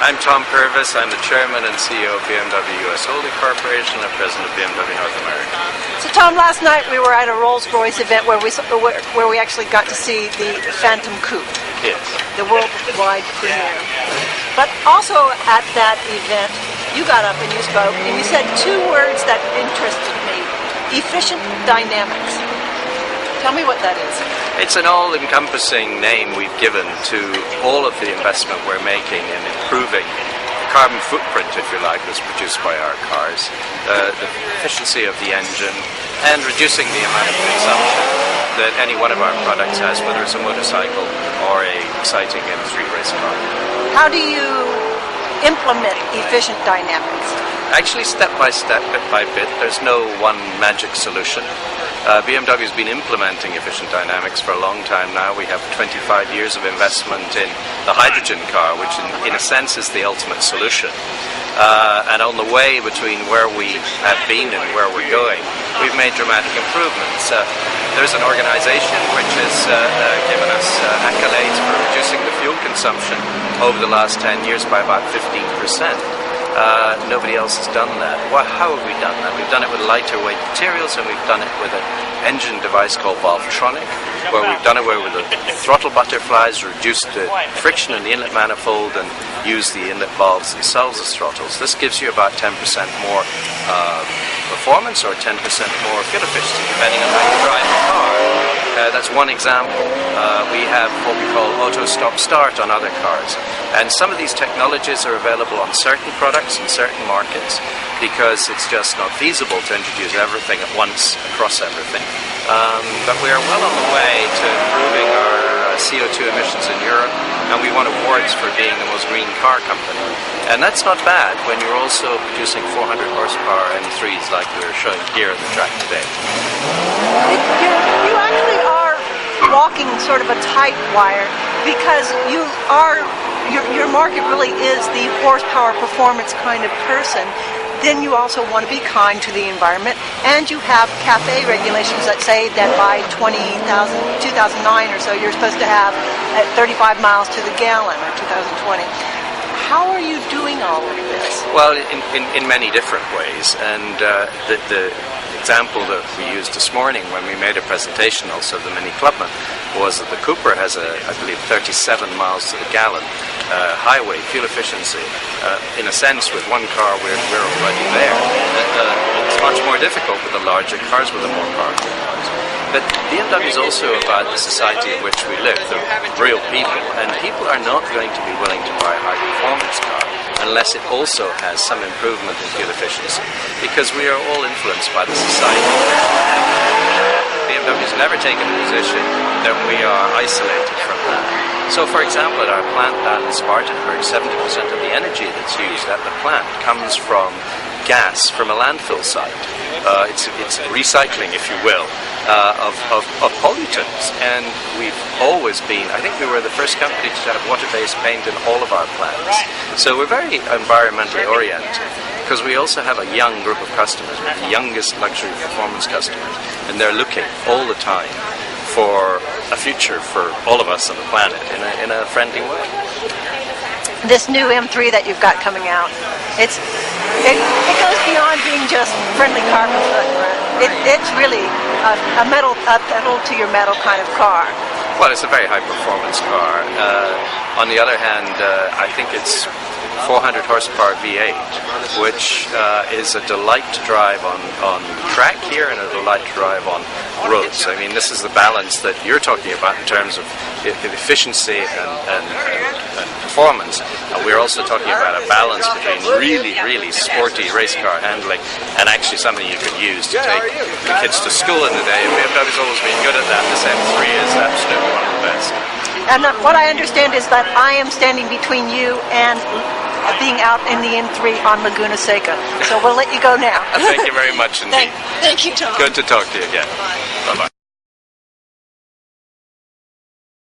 I'm Tom Purves. I'm the Chairman and CEO of BMW USA Corporation and President of BMW North America. So Tom, last night we were at a Rolls-Royce event where we actually got to see the Phantom Coupe, Yes. the worldwide premiere. But also at that event, you got up and you spoke and you said two words that interested me: efficient dynamics. Tell me what that is. It's an all-encompassing name we've given to all of the investment we're making in improving the carbon footprint, if you like, that's produced by our cars, the efficiency of the engine, and reducing the amount of consumption that any one of our products has, whether it's a motorcycle or a exciting M3 race car. How do you implement efficient dynamics? Actually, step by step, bit by bit. There's no one magic solution. BMW has been implementing efficient dynamics for a long time now. We have 25 years of investment in the hydrogen car, which in a sense is the ultimate solution. And on the way between where we have been and where we're going, we've made dramatic improvements. There's an organization which has given us accolades for reducing the fuel consumption over the last 10 years by about 15%. Nobody else has done that. Well, how have we done that? We've done it with lighter weight materials, and we've done it with an engine device called Valvetronic, where we've done it where with the throttle butterflies, reduced the friction in the inlet manifold, and used the inlet valves themselves as throttles. This gives you about 10% more performance or 10% more fuel efficiency, depending on how you drive the car. That's one example. We have what we call auto stop start on other cars, and some of these technologies are available on certain products in certain markets because it's just not feasible to introduce everything at once across everything. But we are well on the way to improving our CO2 emissions in Europe, and we won awards for being the most green car company. And that's not bad when you're also producing 400 horsepower M3s like we're showing here in the track today. You actually are walking sort of a tight wire because your market really is the horsepower performance kind of person. Then you also want to be kind to the environment, and you have CAFE regulations that say that by 2009 or so you're supposed to have 35 miles to the gallon, or 2020. How are you doing all of this? Well, in many different ways, and the example that we used this morning when we made a presentation also of the Mini Clubman was that the Cooper has I believe 37 miles to the gallon highway fuel efficiency. In a sense, with one car we're already there. It's much more difficult with the larger cars, with the more powerful cars. But BMW is also about the society in which we live, the real people, and people are not going to be willing to buy a high-performance car unless it also has some improvement in fuel efficiency, because we are all influenced by the society. BMW has never taken a position that we are isolated from that. So, for example, at our plant down in Spartanburg, 70% of the energy that's used at the plant comes from gas from a landfill site. It's recycling, if you will, of pollutants. And we've always been, I think we were the first company to have water-based paint in all of our plants. So we're very environmentally oriented, because we also have a young group of customers, the youngest luxury performance customers, and they're looking all the time for a future for all of us on the planet in a friendly way. This new M3 that you've got coming out, it goes beyond being just friendly carbon footprint. It's really a pedal to your metal kind of car. Well, it's a very high performance car. On the other hand, I think it's 400 horsepower V8, which is a delight to drive on track here and a delight to drive on roads. I mean, this is the balance that you're talking about in terms of efficiency and performance. And we're also talking about a balance between really, really sporty race car handling and actually something you could use to take the kids to school in the day. And BMW's always been good at that. This M3 is absolutely one of the best. And what I understand is that I am standing between you and being out in the M3 on Laguna Seca. So we'll let you go now. Thank you very much indeed. Thank you, Tom. Good to talk to you again. Bye-bye.